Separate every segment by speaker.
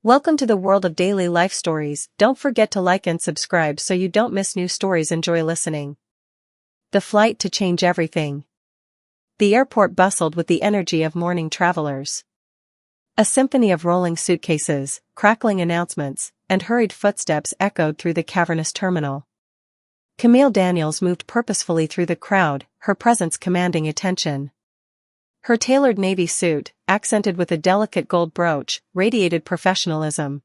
Speaker 1: Welcome to the world of daily life stories. Don't forget to like and subscribe so you don't miss new stories. Enjoy listening. The flight to change everything. The airport bustled with the energy of morning travelers. A symphony of rolling suitcases, crackling announcements, and hurried footsteps echoed through the cavernous terminal. Camille Daniels moved purposefully through the crowd, her presence commanding attention. Her tailored navy suit, accented with a delicate gold brooch, radiated professionalism.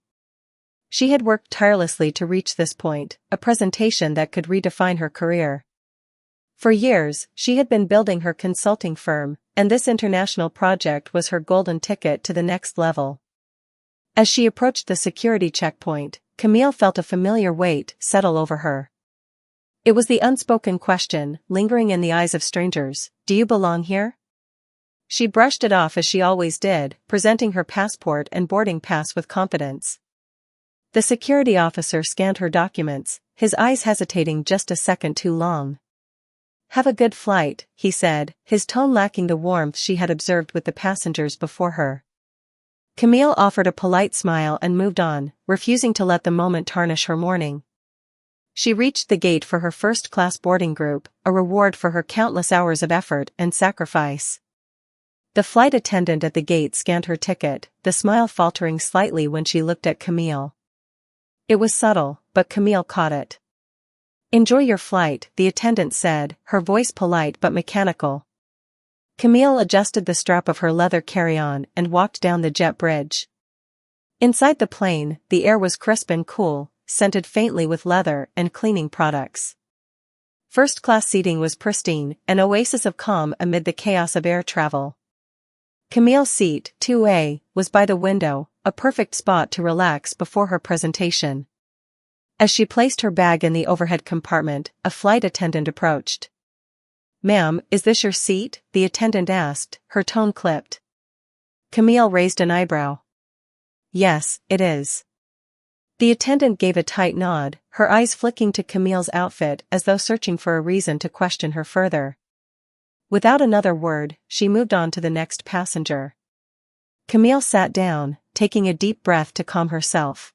Speaker 1: She had worked tirelessly to reach this point, a presentation that could redefine her career. For years, she had been building her consulting firm, and this international project was her golden ticket to the next level. As she approached the security checkpoint, Camille felt a familiar weight settle over her. It was the unspoken question, lingering in the eyes of strangers: "Do you belong here?" She brushed it off as she always did, presenting her passport and boarding pass with confidence. The security officer scanned her documents, his eyes hesitating just a second too long. "Have a good flight," he said, his tone lacking the warmth she had observed with the passengers before her. Camille offered a polite smile and moved on, refusing to let the moment tarnish her morning. She reached the gate for her first-class boarding group, a reward for her countless hours of effort and sacrifice. The flight attendant at the gate scanned her ticket, the smile faltering slightly when she looked at Camille. It was subtle, but Camille caught it. "Enjoy your flight," the attendant said, her voice polite but mechanical. Camille adjusted the strap of her leather carry-on and walked down the jet bridge. Inside the plane, the air was crisp and cool, scented faintly with leather and cleaning products. First-class seating was pristine, an oasis of calm amid the chaos of air travel. Camille's seat, 2A, was by the window, a perfect spot to relax before her presentation. As she placed her bag in the overhead compartment, a flight attendant approached. "Ma'am, is this your seat?" the attendant asked, her tone clipped. Camille raised an eyebrow. "Yes, it is." The attendant gave a tight nod, her eyes flicking to Camille's outfit as though searching for a reason to question her further. Without another word, she moved on to the next passenger. Camille sat down, taking a deep breath to calm herself.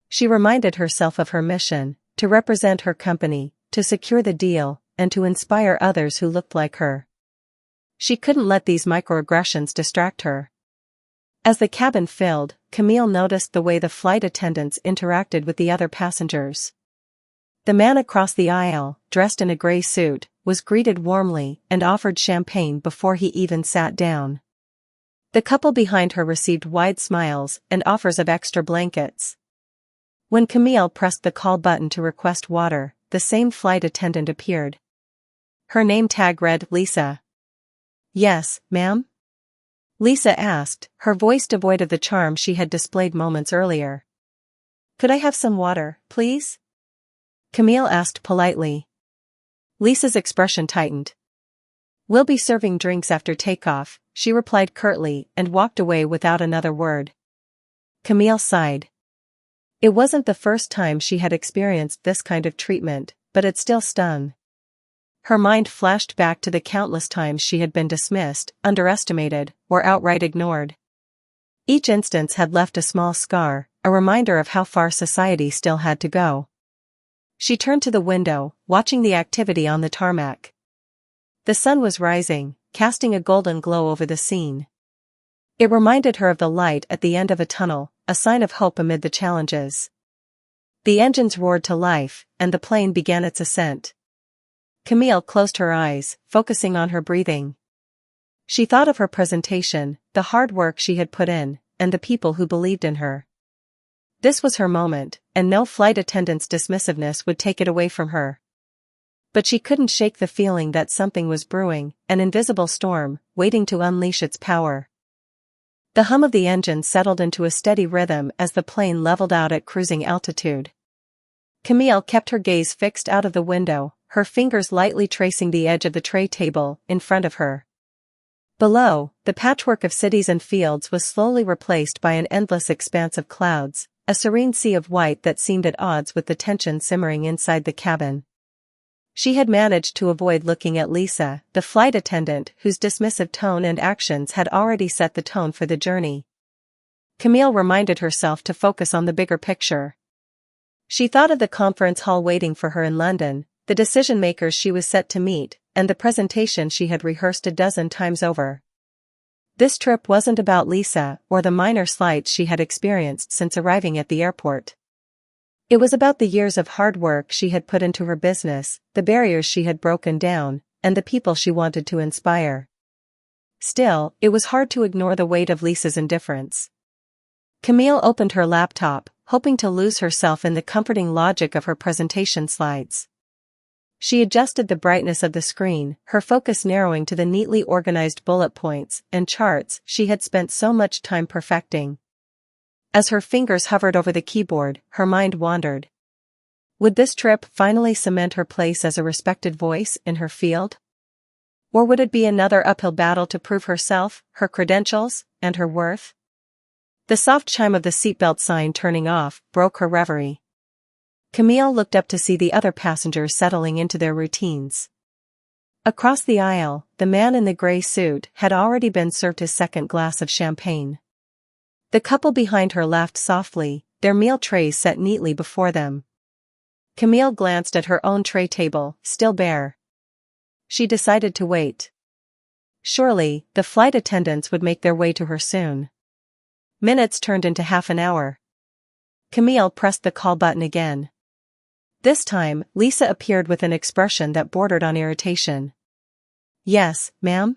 Speaker 1: She reminded herself of her mission: to represent her company, to secure the deal, and to inspire others who looked like her. She couldn't let these microaggressions distract her. As the cabin filled, Camille noticed the way the flight attendants interacted with the other passengers. The man across the aisle, dressed in a gray suit, was greeted warmly and offered champagne before he even sat down. The couple behind her received wide smiles and offers of extra blankets. When Camille pressed the call button to request water, the same flight attendant appeared. Her name tag read Lisa. "Yes, ma'am?" Lisa asked, her voice devoid of the charm she had displayed moments earlier. "Could I have some water, please?" Camille asked politely. Lisa's expression tightened. "We'll be serving drinks after takeoff," she replied curtly and walked away without another word. Camille sighed. It wasn't the first time she had experienced this kind of treatment, but it still stung. Her mind flashed back to the countless times she had been dismissed, underestimated, or outright ignored. Each instance had left a small scar, a reminder of how far society still had to go. She turned to the window, watching the activity on the tarmac. The sun was rising, casting a golden glow over the scene. It reminded her of the light at the end of a tunnel, a sign of hope amid the challenges. The engines roared to life, and the plane began its ascent. Camille closed her eyes, focusing on her breathing. She thought of her presentation, the hard work she had put in, and the people who believed in her. This was her moment, and no flight attendant's dismissiveness would take it away from her. But she couldn't shake the feeling that something was brewing, an invisible storm, waiting to unleash its power. The hum of the engine settled into a steady rhythm as the plane leveled out at cruising altitude. Camille kept her gaze fixed out of the window, her fingers lightly tracing the edge of the tray table in front of her. Below, the patchwork of cities and fields was slowly replaced by an endless expanse of clouds, a serene sea of white that seemed at odds with the tension simmering inside the cabin. She had managed to avoid looking at Lisa, the flight attendant whose dismissive tone and actions had already set the tone for the journey. Camille reminded herself to focus on the bigger picture. She thought of the conference hall waiting for her in London, the decision-makers she was set to meet, and the presentation she had rehearsed a dozen times over. This trip wasn't about Lisa or the minor slights she had experienced since arriving at the airport. It was about the years of hard work she had put into her business, the barriers she had broken down, and the people she wanted to inspire. Still, it was hard to ignore the weight of Lisa's indifference. Camille opened her laptop, hoping to lose herself in the comforting logic of her presentation slides. She adjusted the brightness of the screen, her focus narrowing to the neatly organized bullet points and charts she had spent so much time perfecting. As her fingers hovered over the keyboard, her mind wandered. Would this trip finally cement her place as a respected voice in her field? Or would it be another uphill battle to prove herself, her credentials, and her worth? The soft chime of the seatbelt sign turning off broke her reverie. Camille looked up to see the other passengers settling into their routines. Across the aisle, the man in the gray suit had already been served his second glass of champagne. The couple behind her laughed softly, their meal trays set neatly before them. Camille glanced at her own tray table, still bare. She decided to wait. Surely, the flight attendants would make their way to her soon. Minutes turned into half an hour. Camille pressed the call button again. This time, Lisa appeared with an expression that bordered on irritation. "Yes, ma'am?"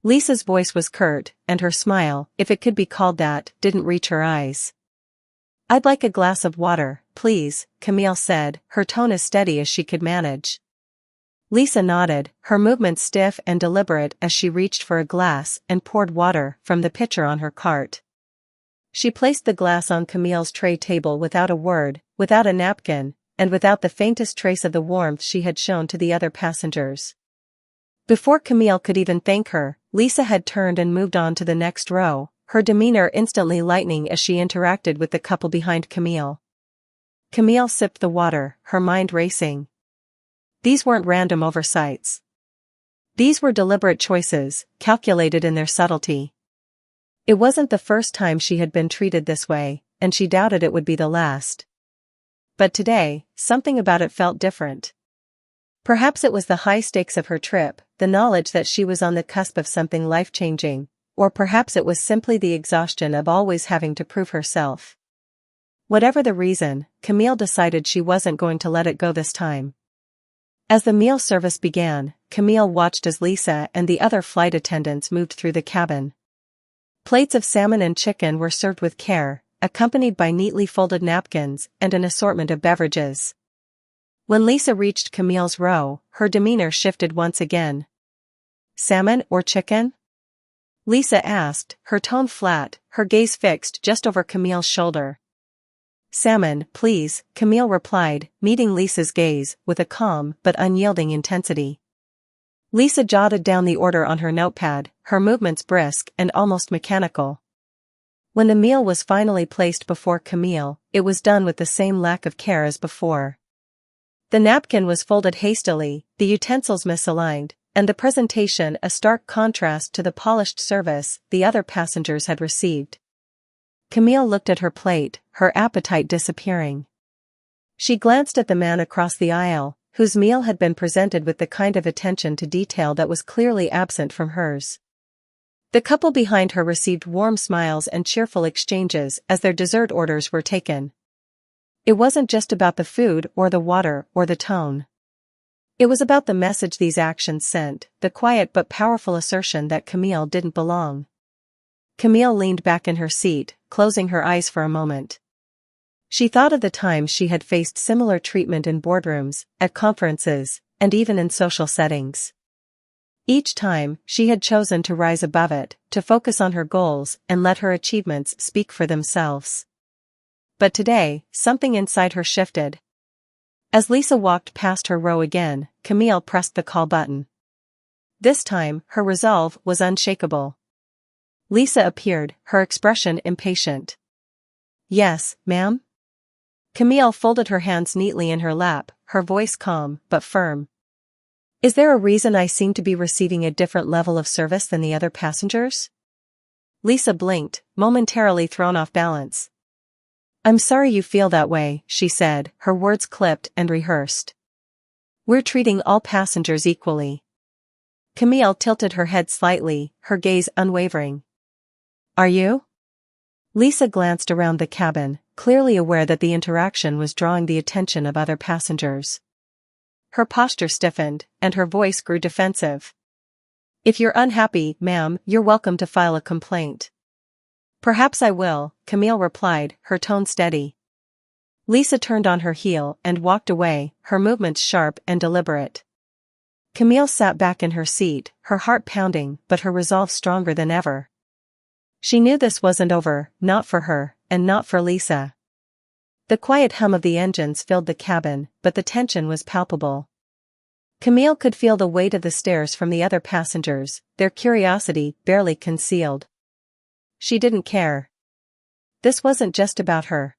Speaker 1: Lisa's voice was curt, and her smile, if it could be called that, didn't reach her eyes. "I'd like a glass of water, please," Camille said, her tone as steady as she could manage. Lisa nodded, her movements stiff and deliberate as she reached for a glass and poured water from the pitcher on her cart. She placed the glass on Camille's tray table without a word, without a napkin, and without the faintest trace of the warmth she had shown to the other passengers. Before Camille could even thank her, Lisa had turned and moved on to the next row, her demeanor instantly lightening as she interacted with the couple behind Camille. Camille sipped the water, her mind racing. These weren't random oversights. These were deliberate choices, calculated in their subtlety. It wasn't the first time she had been treated this way, and she doubted it would be the last. But today, something about it felt different. Perhaps it was the high stakes of her trip, the knowledge that she was on the cusp of something life-changing, or perhaps it was simply the exhaustion of always having to prove herself. Whatever the reason, Camille decided she wasn't going to let it go this time. As the meal service began, Camille watched as Lisa and the other flight attendants moved through the cabin. Plates of salmon and chicken were served with care, accompanied by neatly folded napkins and an assortment of beverages. When Lisa reached Camille's row, her demeanor shifted once again. "Salmon or chicken?" Lisa asked, her tone flat, her gaze fixed just over Camille's shoulder. "Salmon, please," Camille replied, meeting Lisa's gaze with a calm but unyielding intensity. Lisa jotted down the order on her notepad, her movements brisk and almost mechanical. When the meal was finally placed before Camille, it was done with the same lack of care as before. The napkin was folded hastily, the utensils misaligned, and the presentation a stark contrast to the polished service the other passengers had received. Camille looked at her plate, her appetite disappearing. She glanced at the man across the aisle, whose meal had been presented with the kind of attention to detail that was clearly absent from hers. The couple behind her received warm smiles and cheerful exchanges as their dessert orders were taken. It wasn't just about the food or the water or the tone. It was about the message these actions sent, the quiet but powerful assertion that Camille didn't belong. Camille leaned back in her seat, closing her eyes for a moment. She thought of the times she had faced similar treatment in boardrooms, at conferences, and even in social settings. Each time, she had chosen to rise above it, to focus on her goals and let her achievements speak for themselves. But today, something inside her shifted. As Lisa walked past her row again, Camille pressed the call button. This time, her resolve was unshakable. Lisa appeared, her expression impatient. "Yes, ma'am?" Camille folded her hands neatly in her lap, her voice calm but firm. "Is there a reason I seem to be receiving a different level of service than the other passengers?" Lisa blinked, momentarily thrown off balance. "I'm sorry you feel that way," she said, her words clipped and rehearsed. "We're treating all passengers equally." Camille tilted her head slightly, her gaze unwavering. "Are you?" Lisa glanced around the cabin, clearly aware that the interaction was drawing the attention of other passengers. Her posture stiffened, and her voice grew defensive. "If you're unhappy, ma'am, you're welcome to file a complaint." "Perhaps I will," Camille replied, her tone steady. Lisa turned on her heel and walked away, her movements sharp and deliberate. Camille sat back in her seat, her heart pounding but her resolve stronger than ever. She knew this wasn't over, not for her, and not for Lisa. The quiet hum of the engines filled the cabin, but the tension was palpable. Camille could feel the weight of the stares from the other passengers, their curiosity barely concealed. She didn't care. This wasn't just about her.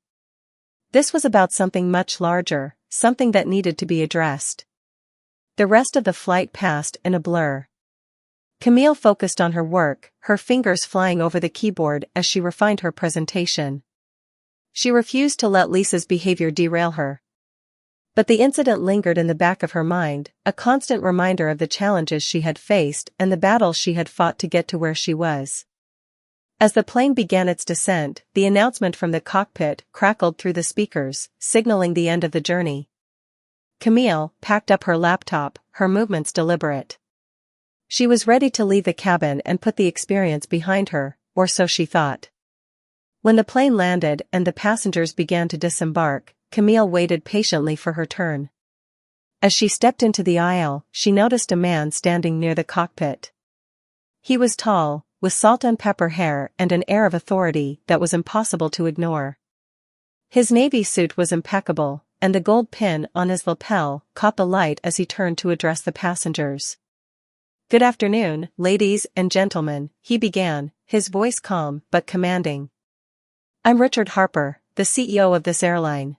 Speaker 1: This was about something much larger, something that needed to be addressed. The rest of the flight passed in a blur. Camille focused on her work, her fingers flying over the keyboard as she refined her presentation. She refused to let Lisa's behavior derail her. But the incident lingered in the back of her mind, a constant reminder of the challenges she had faced and the battles she had fought to get to where she was. As the plane began its descent, the announcement from the cockpit crackled through the speakers, signaling the end of the journey. Camille packed up her laptop, her movements deliberate. She was ready to leave the cabin and put the experience behind her, or so she thought. When the plane landed and the passengers began to disembark, Camille waited patiently for her turn. As she stepped into the aisle, she noticed a man standing near the cockpit. He was tall, with salt and pepper hair and an air of authority that was impossible to ignore. His navy suit was impeccable, and the gold pin on his lapel caught the light as he turned to address the passengers. "Good afternoon, ladies and gentlemen," he began, his voice calm but commanding. "I'm Richard Harper, the CEO of this airline.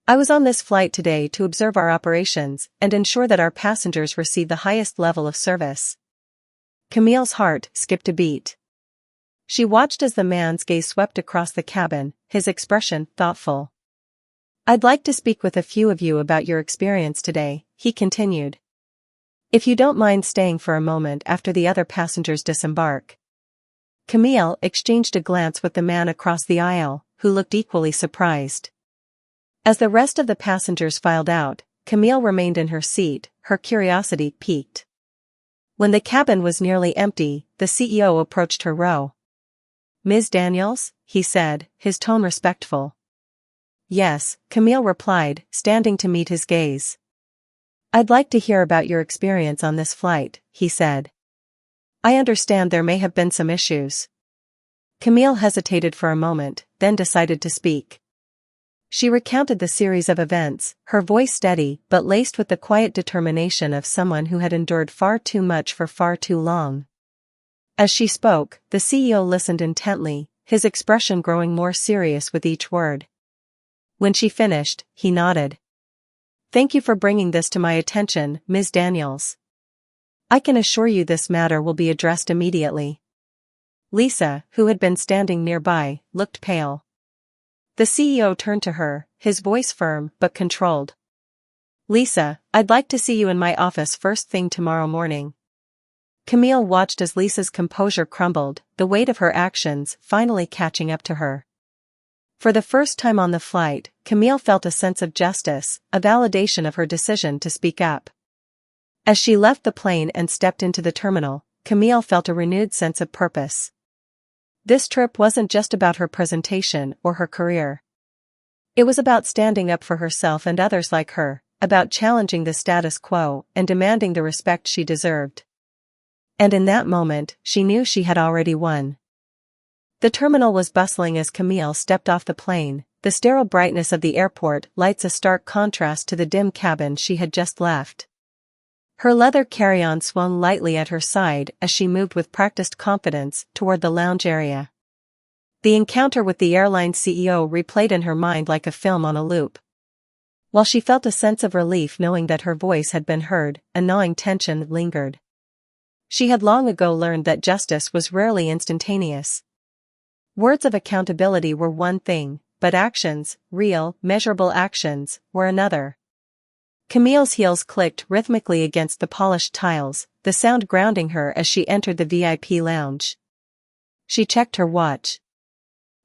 Speaker 1: I was on this flight today to observe our operations and ensure that our passengers receive the highest level of service." Camille's heart skipped a beat. She watched as the man's gaze swept across the cabin, his expression thoughtful. "I'd like to speak with a few of you about your experience today," he continued. "If you don't mind staying for a moment after the other passengers disembark." Camille exchanged a glance with the man across the aisle, who looked equally surprised. As the rest of the passengers filed out, Camille remained in her seat, her curiosity piqued. When the cabin was nearly empty, the CEO approached her row. "Ms. Daniels?" he said, his tone respectful. "Yes," Camille replied, standing to meet his gaze. "I'd like to hear about your experience on this flight," he said. "I understand there may have been some issues." Camille hesitated for a moment, then decided to speak. She recounted the series of events, her voice steady but laced with the quiet determination of someone who had endured far too much for far too long. As she spoke, the CEO listened intently, his expression growing more serious with each word. When she finished, he nodded. "Thank you for bringing this to my attention, Ms. Daniels. I can assure you this matter will be addressed immediately." Lisa, who had been standing nearby, looked pale. The CEO turned to her, his voice firm but controlled. "Lisa, I'd like to see you in my office first thing tomorrow morning." Camille watched as Lisa's composure crumbled, the weight of her actions finally catching up to her. For the first time on the flight, Camille felt a sense of justice, a validation of her decision to speak up. As she left the plane and stepped into the terminal, Camille felt a renewed sense of purpose. This trip wasn't just about her presentation or her career. It was about standing up for herself and others like her, about challenging the status quo and demanding the respect she deserved. And in that moment, she knew she had already won. The terminal was bustling as Camille stepped off the plane, the sterile brightness of the airport lights a stark contrast to the dim cabin she had just left. Her leather carry-on swung lightly at her side as she moved with practiced confidence toward the lounge area. The encounter with the airline CEO replayed in her mind like a film on a loop. While she felt a sense of relief knowing that her voice had been heard, a gnawing tension lingered. She had long ago learned that justice was rarely instantaneous. Words of accountability were one thing, but actions, real, measurable actions, were another. Camille's heels clicked rhythmically against the polished tiles, the sound grounding her as she entered the VIP lounge. She checked her watch.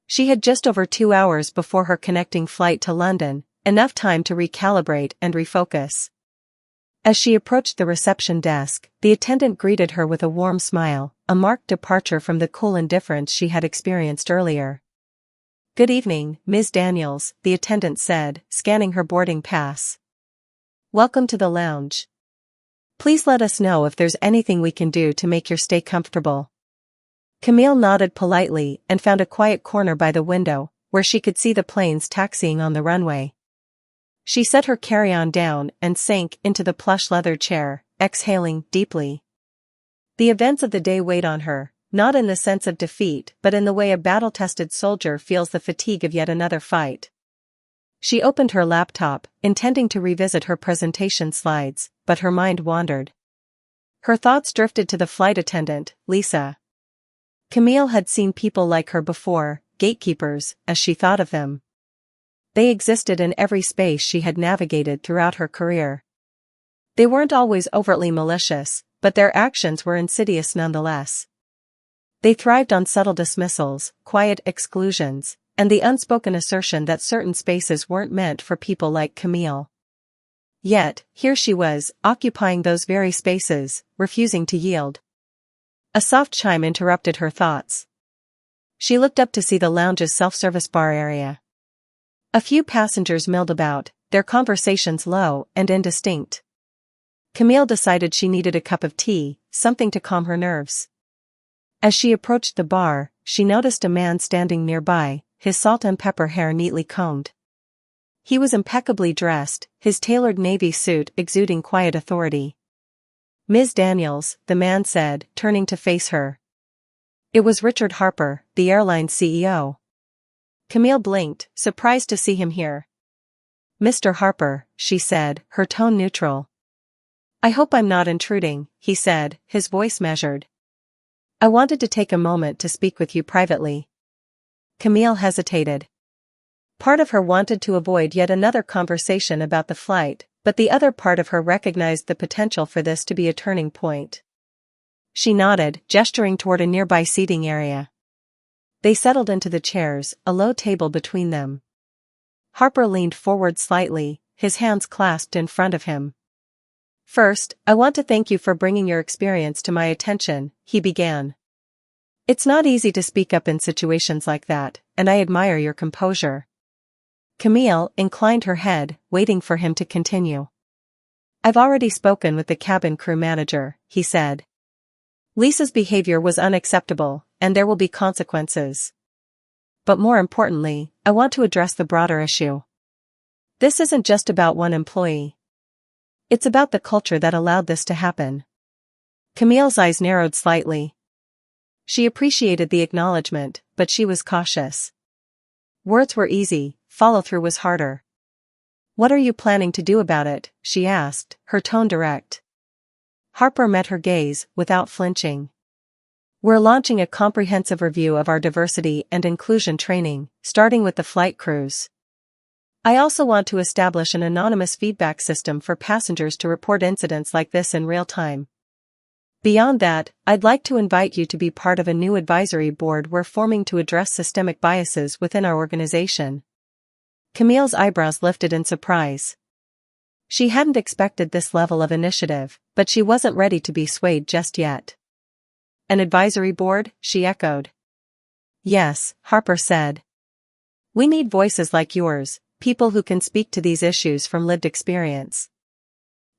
Speaker 1: She had just over 2 hours before her connecting flight to London, enough time to recalibrate and refocus. As she approached the reception desk, the attendant greeted her with a warm smile, a marked departure from the cool indifference she had experienced earlier. "Good evening, Ms. Daniels," the attendant said, scanning her boarding pass. "Welcome to the lounge. Please let us know if there's anything we can do to make your stay comfortable." Camille nodded politely and found a quiet corner by the window, where she could see the planes taxiing on the runway. She set her carry-on down and sank into the plush leather chair, exhaling deeply. The events of the day weighed on her, not in the sense of defeat but in the way a battle-tested soldier feels the fatigue of yet another fight. She opened her laptop, intending to revisit her presentation slides, but her mind wandered. Her thoughts drifted to the flight attendant, Lisa. Camille had seen people like her before, gatekeepers, as she thought of them. They existed in every space she had navigated throughout her career. They weren't always overtly malicious, but their actions were insidious nonetheless. They thrived on subtle dismissals, quiet exclusions, and the unspoken assertion that certain spaces weren't meant for people like Camille. Yet, here she was, occupying those very spaces, refusing to yield. A soft chime interrupted her thoughts. She looked up to see the lounge's self-service bar area. A few passengers milled about, their conversations low and indistinct. Camille decided she needed a cup of tea, something to calm her nerves. As she approached the bar, she noticed a man standing nearby, his salt and pepper hair neatly combed. He was impeccably dressed, his tailored navy suit exuding quiet authority. "Ms. Daniels," the man said, turning to face her. It was Richard Harper, the airline's CEO. Camille blinked, surprised to see him here. "Mr. Harper," she said, her tone neutral. "I hope I'm not intruding," he said, his voice measured. "I wanted to take a moment to speak with you privately." Camille hesitated. Part of her wanted to avoid yet another conversation about the flight, but the other part of her recognized the potential for this to be a turning point. She nodded, gesturing toward a nearby seating area. They settled into the chairs, a low table between them. Harper leaned forward slightly, his hands clasped in front of him. "First, I want to thank you for bringing your experience to my attention," he began. "It's not easy to speak up in situations like that, and I admire your composure." Camille inclined her head, waiting for him to continue. "I've already spoken with the cabin crew manager," he said. "Lisa's behavior was unacceptable, and there will be consequences. But more importantly, I want to address the broader issue. This isn't just about one employee. It's about the culture that allowed this to happen." Camille's eyes narrowed slightly. She appreciated the acknowledgement, but she was cautious. Words were easy, follow-through was harder. "What are you planning to do about it?" she asked, her tone direct. Harper met her gaze, without flinching. "We're launching a comprehensive review of our diversity and inclusion training, starting with the flight crews. I also want to establish an anonymous feedback system for passengers to report incidents like this in real time. Beyond that, I'd like to invite you to be part of a new advisory board we're forming to address systemic biases within our organization." Camille's eyebrows lifted in surprise. She hadn't expected this level of initiative, but she wasn't ready to be swayed just yet. "An advisory board?" she echoed. "Yes," Harper said. "We need voices like yours, people who can speak to these issues from lived experience.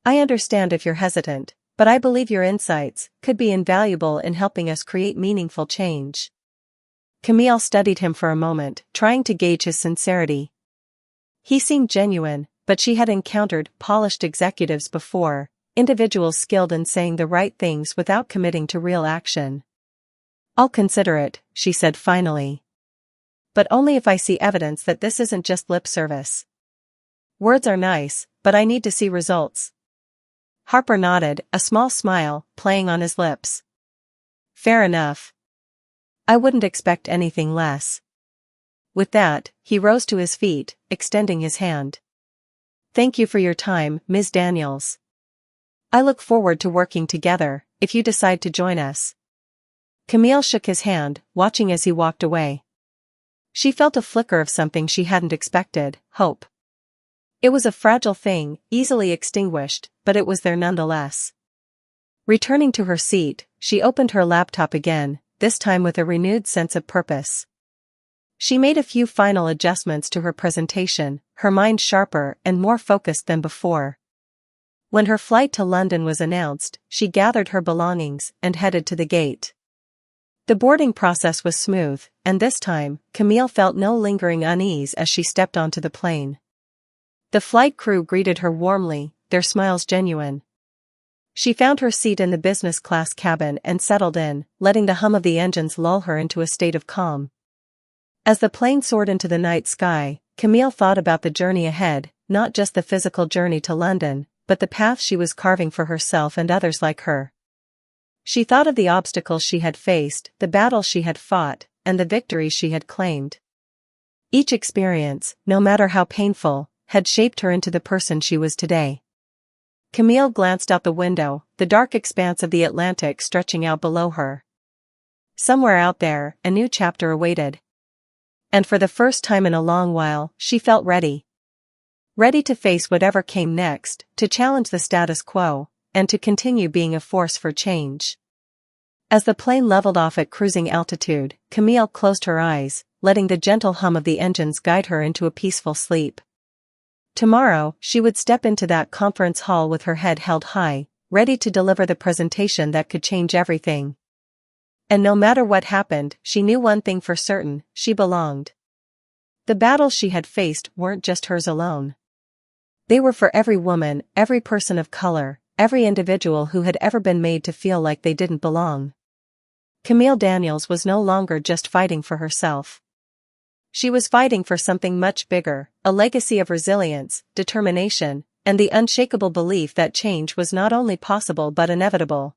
Speaker 1: I understand if you're hesitant, but I believe your insights could be invaluable in helping us create meaningful change." Camille studied him for a moment, trying to gauge his sincerity. He seemed genuine, but she had encountered polished executives before, individuals skilled in saying the right things without committing to real action. "I'll consider it," she said finally. "But only if I see evidence that this isn't just lip service. Words are nice, but I need to see results." Harper nodded, a small smile playing on his lips. Fair enough. I wouldn't expect anything less. With that, he rose to his feet, extending his hand. Thank you for your time, Ms. Daniels. I look forward to working together, if you decide to join us. Camille shook his hand, watching as he walked away. She felt a flicker of something she hadn't expected, hope. It was a fragile thing, easily extinguished, but it was there nonetheless. Returning to her seat, she opened her laptop again, this time with a renewed sense of purpose. She made a few final adjustments to her presentation, her mind sharper and more focused than before. When her flight to London was announced, she gathered her belongings and headed to the gate. The boarding process was smooth, and this time, Camille felt no lingering unease as she stepped onto the plane. The flight crew greeted her warmly, their smiles genuine. She found her seat in the business class cabin and settled in, letting the hum of the engines lull her into a state of calm. As the plane soared into the night sky, Camille thought about the journey ahead, not just the physical journey to London, but the path she was carving for herself and others like her. She thought of the obstacles she had faced, the battles she had fought, and the victories she had claimed. Each experience, no matter how painful, had shaped her into the person she was today. Camille glanced out the window, the dark expanse of the Atlantic stretching out below her. Somewhere out there, a new chapter awaited. And for the first time in a long while, she felt ready. Ready to face whatever came next, to challenge the status quo, and to continue being a force for change. As the plane leveled off at cruising altitude, Camille closed her eyes, letting the gentle hum of the engines guide her into a peaceful sleep. Tomorrow, she would step into that conference hall with her head held high, ready to deliver the presentation that could change everything. And no matter what happened, she knew one thing for certain, she belonged. The battles she had faced weren't just hers alone. They were for every woman, every person of color, every individual who had ever been made to feel like they didn't belong. Camille Daniels was no longer just fighting for herself. She was fighting for something much bigger, a legacy of resilience, determination, and the unshakable belief that change was not only possible but inevitable.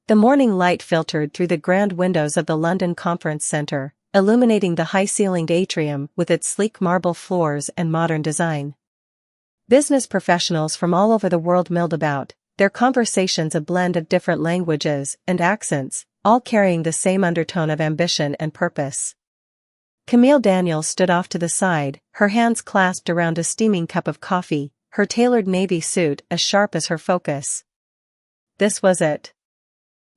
Speaker 1: The morning light filtered through the grand windows of the London Conference Centre, illuminating the high-ceilinged atrium with its sleek marble floors and modern design. Business professionals from all over the world milled about, their conversations a blend of different languages and accents, all carrying the same undertone of ambition and purpose. Camille Daniels stood off to the side, her hands clasped around a steaming cup of coffee, her tailored navy suit as sharp as her focus. This was it.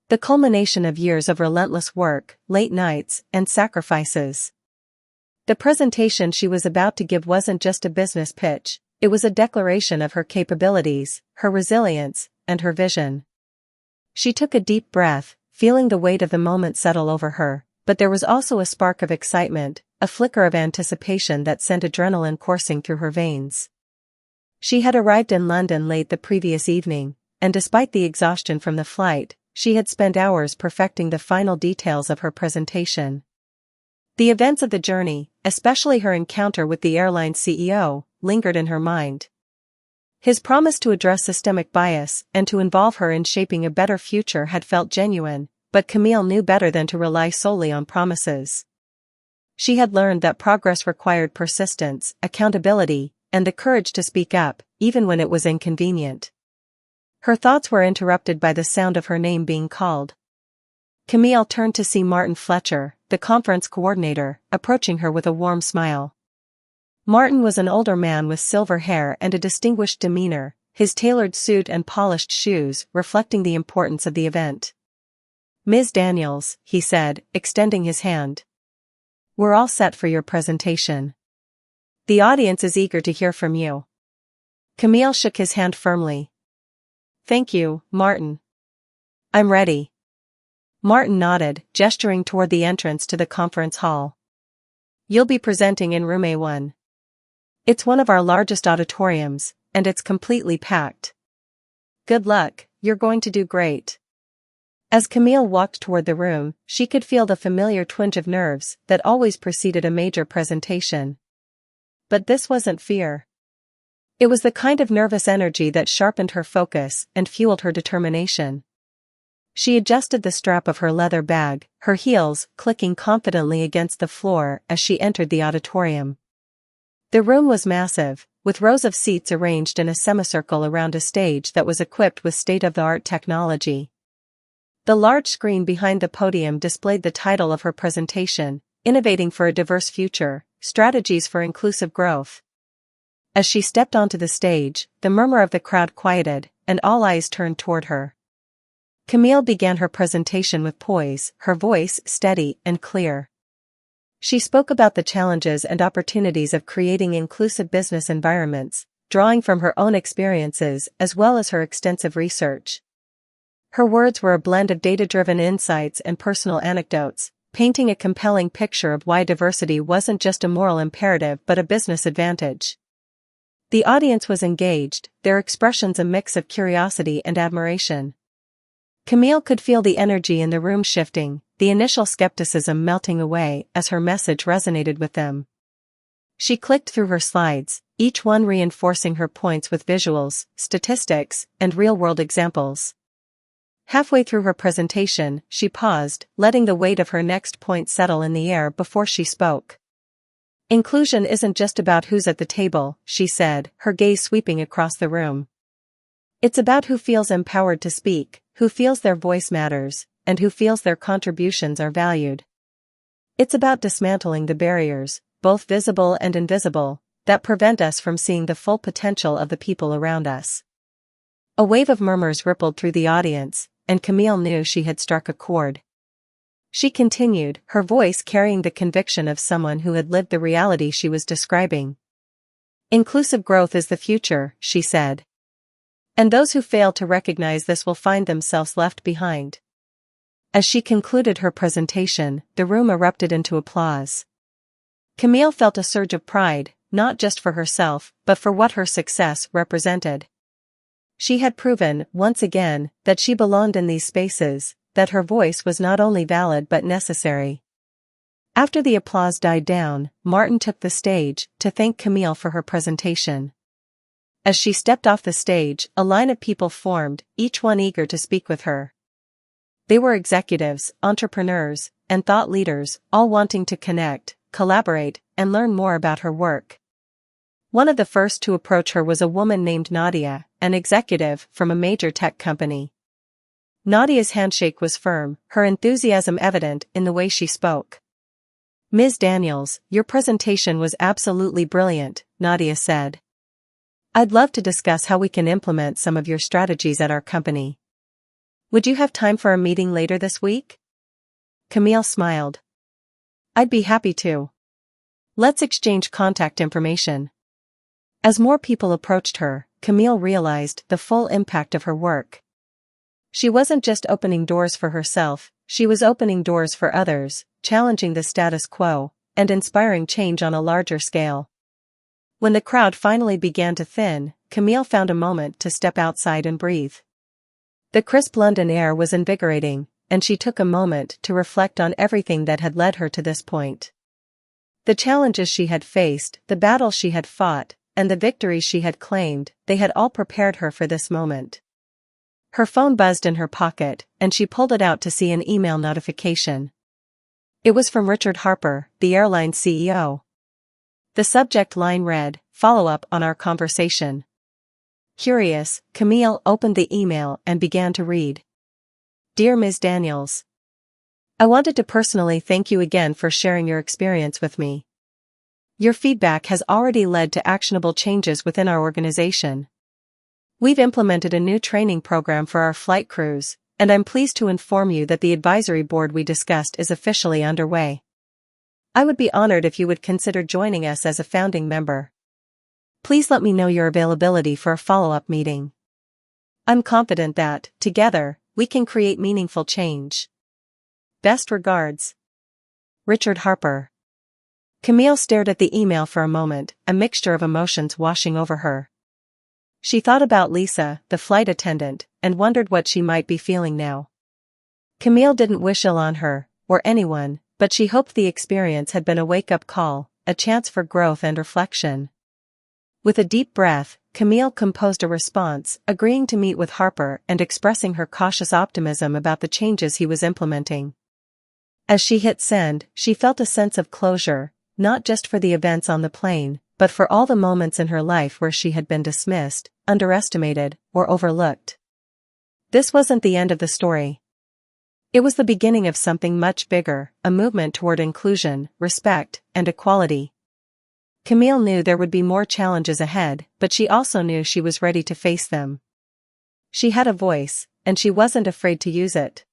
Speaker 1: The culmination of years of relentless work, late nights, and sacrifices. The presentation she was about to give wasn't just a business pitch, it was a declaration of her capabilities, her resilience, and her vision. She took a deep breath, feeling the weight of the moment settle over her, but there was also a spark of excitement, a flicker of anticipation that sent adrenaline coursing through her veins. She had arrived in London late the previous evening, and despite the exhaustion from the flight, she had spent hours perfecting the final details of her presentation. The events of the journey, especially her encounter with the airline's CEO, lingered in her mind. His promise to address systemic bias and to involve her in shaping a better future had felt genuine, but Camille knew better than to rely solely on promises. She had learned that progress required persistence, accountability, and the courage to speak up, even when it was inconvenient. Her thoughts were interrupted by the sound of her name being called. Camille turned to see Martin Fletcher, the conference coordinator, approaching her with a warm smile. Martin was an older man with silver hair and a distinguished demeanor, his tailored suit and polished shoes reflecting the importance of the event. Ms. Daniels, he said, extending his hand. We're all set for your presentation. The audience is eager to hear from you. Camille shook his hand firmly. Thank you, Martin. I'm ready. Martin nodded, gesturing toward the entrance to the conference hall. You'll be presenting in room A1. It's one of our largest auditoriums, and it's completely packed. Good luck, you're going to do great. As Camille walked toward the room, she could feel the familiar twinge of nerves that always preceded a major presentation. But this wasn't fear. It was the kind of nervous energy that sharpened her focus and fueled her determination. She adjusted the strap of her leather bag, her heels clicking confidently against the floor as she entered the auditorium. The room was massive, with rows of seats arranged in a semicircle around a stage that was equipped with state-of-the-art technology. The large screen behind the podium displayed the title of her presentation, Innovating for a Diverse Future, Strategies for Inclusive Growth. As she stepped onto the stage, the murmur of the crowd quieted, and all eyes turned toward her. Camille began her presentation with poise, her voice steady and clear. She spoke about the challenges and opportunities of creating inclusive business environments, drawing from her own experiences as well as her extensive research. Her words were a blend of data-driven insights and personal anecdotes, painting a compelling picture of why diversity wasn't just a moral imperative but a business advantage. The audience was engaged, their expressions a mix of curiosity and admiration. Camille could feel the energy in the room shifting, the initial skepticism melting away as her message resonated with them. She clicked through her slides, each one reinforcing her points with visuals, statistics, and real-world examples. Halfway through her presentation, she paused, letting the weight of her next point settle in the air before she spoke. Inclusion isn't just about who's at the table, she said, her gaze sweeping across the room. It's about who feels empowered to speak, who feels their voice matters, and who feels their contributions are valued. It's about dismantling the barriers, both visible and invisible, that prevent us from seeing the full potential of the people around us. A wave of murmurs rippled through the audience, and Camille knew she had struck a chord. She continued, her voice carrying the conviction of someone who had lived the reality she was describing. Inclusive growth is the future, she said. And those who fail to recognize this will find themselves left behind. As she concluded her presentation, the room erupted into applause. Camille felt a surge of pride, not just for herself, but for what her success represented. She had proven, once again, that she belonged in these spaces, that her voice was not only valid but necessary. After the applause died down, Martin took the stage to thank Camille for her presentation. As she stepped off the stage, a line of people formed, each one eager to speak with her. They were executives, entrepreneurs, and thought leaders, all wanting to connect, collaborate, and learn more about her work. One of the first to approach her was a woman named Nadia, an executive from a major tech company. Nadia's handshake was firm, her enthusiasm evident in the way she spoke. "Ms. Daniels, your presentation was absolutely brilliant," Nadia said. "I'd love to discuss how we can implement some of your strategies at our company. Would you have time for a meeting later this week?" Camille smiled. "I'd be happy to. Let's exchange contact information." As more people approached her, Camille realized the full impact of her work. She wasn't just opening doors for herself, she was opening doors for others, challenging the status quo, and inspiring change on a larger scale. When the crowd finally began to thin, Camille found a moment to step outside and breathe. The crisp London air was invigorating, and she took a moment to reflect on everything that had led her to this point. The challenges she had faced, the battles she had fought, and the victories she had claimed, they had all prepared her for this moment. Her phone buzzed in her pocket, and she pulled it out to see an email notification. It was from Richard Harper, the airline's CEO. The subject line read, "Follow-up on our conversation." Curious, Camille opened the email and began to read. "Dear Ms. Daniels, I wanted to personally thank you again for sharing your experience with me. Your feedback has already led to actionable changes within our organization. We've implemented a new training program for our flight crews, and I'm pleased to inform you that the advisory board we discussed is officially underway. I would be honored if you would consider joining us as a founding member. Please let me know your availability for a follow-up meeting. I'm confident that, together, we can create meaningful change. Best regards, Richard Harper." Camille stared at the email for a moment, a mixture of emotions washing over her. She thought about Lisa, the flight attendant, and wondered what she might be feeling now. Camille didn't wish ill on her, or anyone, but she hoped the experience had been a wake-up call, a chance for growth and reflection. With a deep breath, Camille composed a response, agreeing to meet with Harper and expressing her cautious optimism about the changes he was implementing. As she hit send, she felt a sense of closure, not just for the events on the plane, but for all the moments in her life where she had been dismissed, underestimated, or overlooked. This wasn't the end of the story. It was the beginning of something much bigger, a movement toward inclusion, respect, and equality. Camille knew there would be more challenges ahead, but she also knew she was ready to face them. She had a voice, and she wasn't afraid to use it.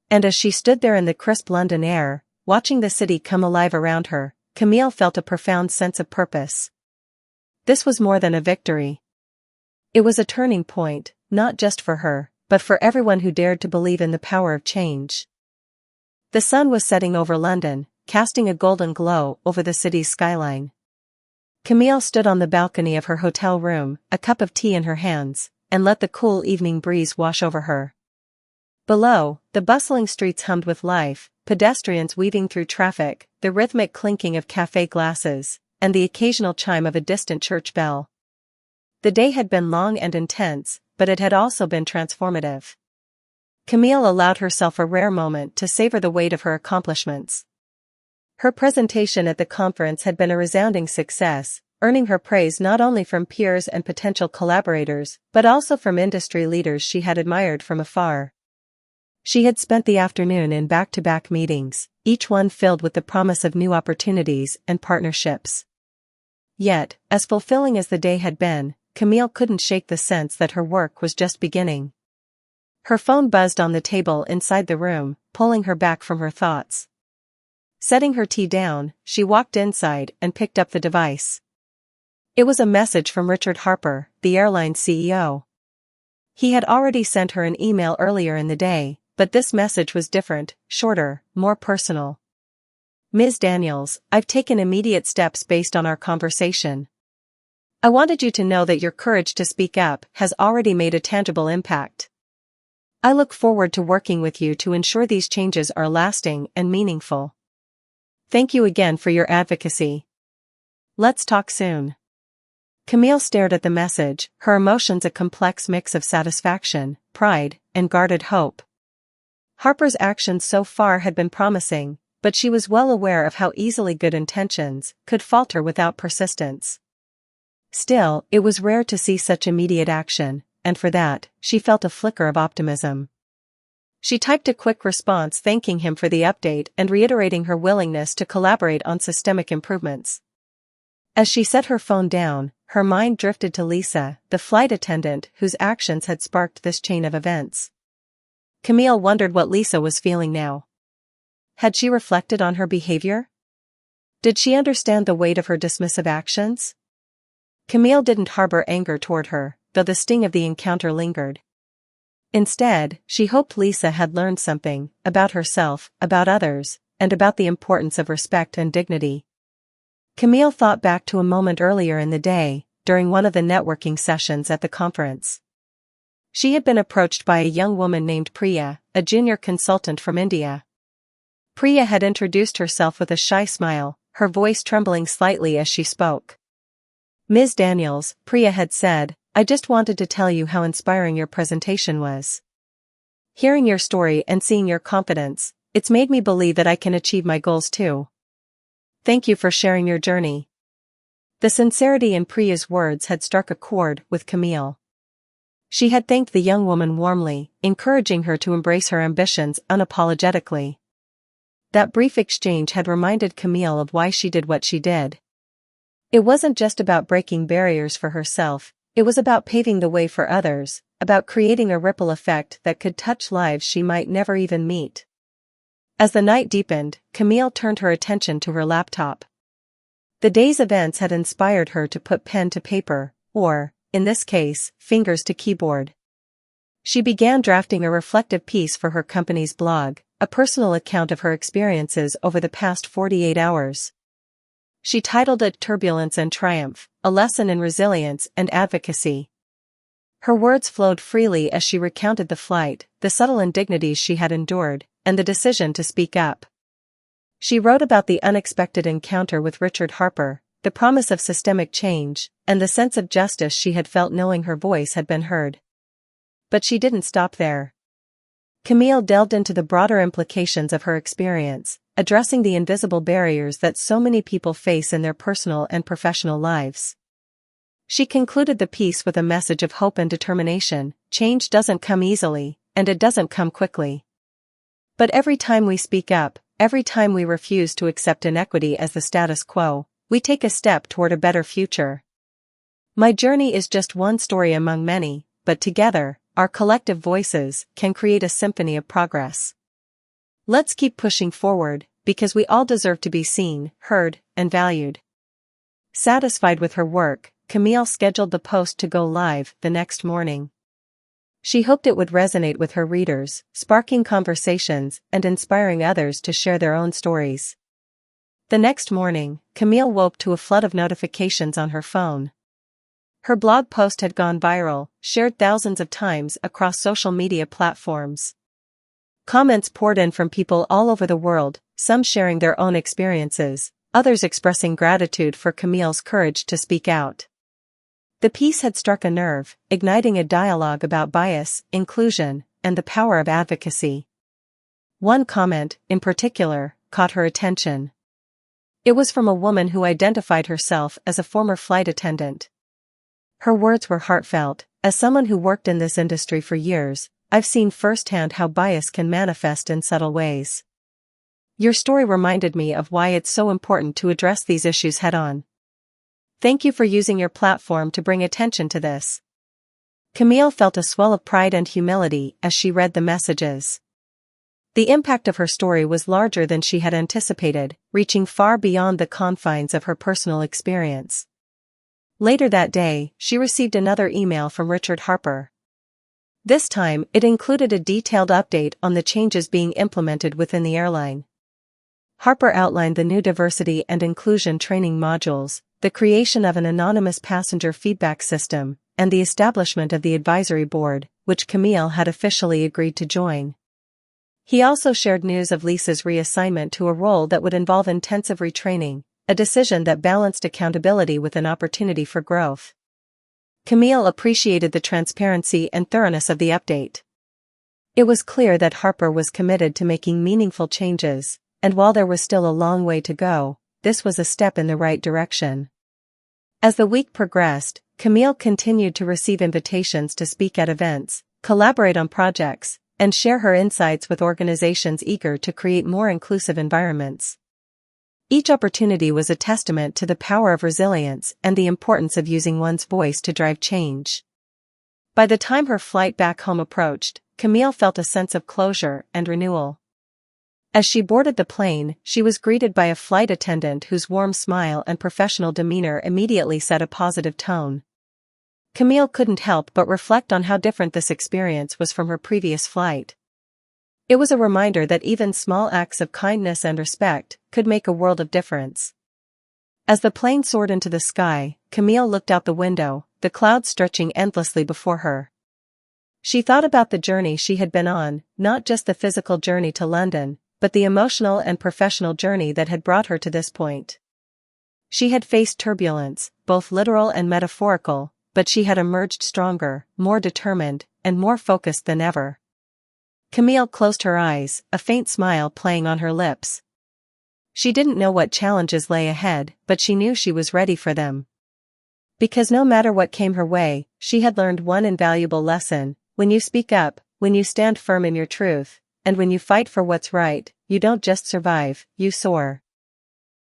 Speaker 1: And as she stood there in the crisp London air, watching the city come alive around her, Camille felt a profound sense of purpose. This was more than a victory. It was a turning point, not just for her, but for everyone who dared to believe in the power of change. The sun was setting over London, casting a golden glow over the city's skyline. Camille stood on the balcony of her hotel room, a cup of tea in her hands, and let the cool evening breeze wash over her. Below, the bustling streets hummed with life, pedestrians weaving through traffic, the rhythmic clinking of café glasses, and the occasional chime of a distant church bell. The day had been long and intense, but it had also been transformative. Camille allowed herself a rare moment to savor the weight of her accomplishments. Her presentation at the conference had been a resounding success, earning her praise not only from peers and potential collaborators, but also from industry leaders she had admired from afar. She had spent the afternoon in back-to-back meetings, each one filled with the promise of new opportunities and partnerships. Yet, as fulfilling as the day had been, Camille couldn't shake the sense that her work was just beginning. Her phone buzzed on the table inside the room, pulling her back from her thoughts. Setting her tea down, she walked inside and picked up the device. It was a message from Richard Harper, the airline's CEO. He had already sent her an email earlier in the day, but this message was different, shorter, more personal. Ms. Daniels, I've taken immediate steps based on our conversation. I wanted you to know that your courage to speak up has already made a tangible impact. I look forward to working with you to ensure these changes are lasting and meaningful. Thank you again for your advocacy. Let's talk soon. Camille stared at the message, her emotions a complex mix of satisfaction, pride, and guarded hope. Harper's actions so far had been promising, but she was well aware of how easily good intentions could falter without persistence. Still, it was rare to see such immediate action, and for that, she felt a flicker of optimism. She typed a quick response thanking him for the update and reiterating her willingness to collaborate on systemic improvements. As she set her phone down, her mind drifted to Lisa, the flight attendant whose actions had sparked this chain of events. Camille wondered what Lisa was feeling now. Had she reflected on her behavior? Did she understand the weight of her dismissive actions? Camille didn't harbor anger toward her, though the sting of the encounter lingered. Instead, she hoped Lisa had learned something, about herself, about others, and about the importance of respect and dignity. Camille thought back to a moment earlier in the day, during one of the networking sessions at the conference. She had been approached by a young woman named Priya, a junior consultant from India. Priya had introduced herself with a shy smile, her voice trembling slightly as she spoke. Ms. Daniels, Priya had said, I just wanted to tell you how inspiring your presentation was. Hearing your story and seeing your confidence, it's made me believe that I can achieve my goals too. Thank you for sharing your journey. The sincerity in Priya's words had struck a chord with Camille. She had thanked the young woman warmly, encouraging her to embrace her ambitions unapologetically. That brief exchange had reminded Camille of why she did what she did. It wasn't just about breaking barriers for herself, it was about paving the way for others, about creating a ripple effect that could touch lives she might never even meet. As the night deepened, Camille turned her attention to her laptop. The day's events had inspired her to put pen to paper, or, in this case, fingers to keyboard. She began drafting a reflective piece for her company's blog, a personal account of her experiences over the past 48 hours. She titled it Turbulence and Triumph, a lesson in resilience and advocacy. Her words flowed freely as she recounted the flight, the subtle indignities she had endured, and the decision to speak up. She wrote about the unexpected encounter with Richard Harper, the promise of systemic change, and the sense of justice she had felt knowing her voice had been heard. But she didn't stop there. Camille delved into the broader implications of her experience, addressing the invisible barriers that so many people face in their personal and professional lives. She concluded the piece with a message of hope and determination. Change doesn't come easily, and it doesn't come quickly. But every time we speak up, every time we refuse to accept inequity as the status quo, we take a step toward a better future. My journey is just one story among many, but together, our collective voices can create a symphony of progress. Let's keep pushing forward, because we all deserve to be seen, heard, and valued. Satisfied with her work, Camille scheduled the post to go live the next morning. She hoped it would resonate with her readers, sparking conversations and inspiring others to share their own stories. The next morning, Camille woke to a flood of notifications on her phone. Her blog post had gone viral, shared thousands of times across social media platforms. Comments poured in from people all over the world, some sharing their own experiences, others expressing gratitude for Camille's courage to speak out. The piece had struck a nerve, igniting a dialogue about bias, inclusion, and the power of advocacy. One comment, in particular, caught her attention. It was from a woman who identified herself as a former flight attendant. Her words were heartfelt. As someone who worked in this industry for years, I've seen firsthand how bias can manifest in subtle ways. Your story reminded me of why it's so important to address these issues head-on. Thank you for using your platform to bring attention to this. Camille felt a swell of pride and humility as she read the messages. The impact of her story was larger than she had anticipated, reaching far beyond the confines of her personal experience. Later that day, she received another email from Richard Harper. This time, it included a detailed update on the changes being implemented within the airline. Harper outlined the new diversity and inclusion training modules, the creation of an anonymous passenger feedback system, and the establishment of the advisory board, which Camille had officially agreed to join. He also shared news of Lisa's reassignment to a role that would involve intensive retraining, a decision that balanced accountability with an opportunity for growth. Camille appreciated the transparency and thoroughness of the update. It was clear that Harper was committed to making meaningful changes, and while there was still a long way to go, this was a step in the right direction. As the week progressed, Camille continued to receive invitations to speak at events, collaborate on projects, and share her insights with organizations eager to create more inclusive environments. Each opportunity was a testament to the power of resilience and the importance of using one's voice to drive change. By the time her flight back home approached, Camille felt a sense of closure and renewal. As she boarded the plane, she was greeted by a flight attendant whose warm smile and professional demeanor immediately set a positive tone. Camille couldn't help but reflect on how different this experience was from her previous flight. It was a reminder that even small acts of kindness and respect could make a world of difference. As the plane soared into the sky, Camille looked out the window, the clouds stretching endlessly before her. She thought about the journey she had been on, not just the physical journey to London, but the emotional and professional journey that had brought her to this point. She had faced turbulence, both literal and metaphorical, but she had emerged stronger, more determined, and more focused than ever. Camille closed her eyes, a faint smile playing on her lips. She didn't know what challenges lay ahead, but she knew she was ready for them. Because no matter what came her way, she had learned one invaluable lesson: when you speak up, when you stand firm in your truth, and when you fight for what's right, you don't just survive, you soar.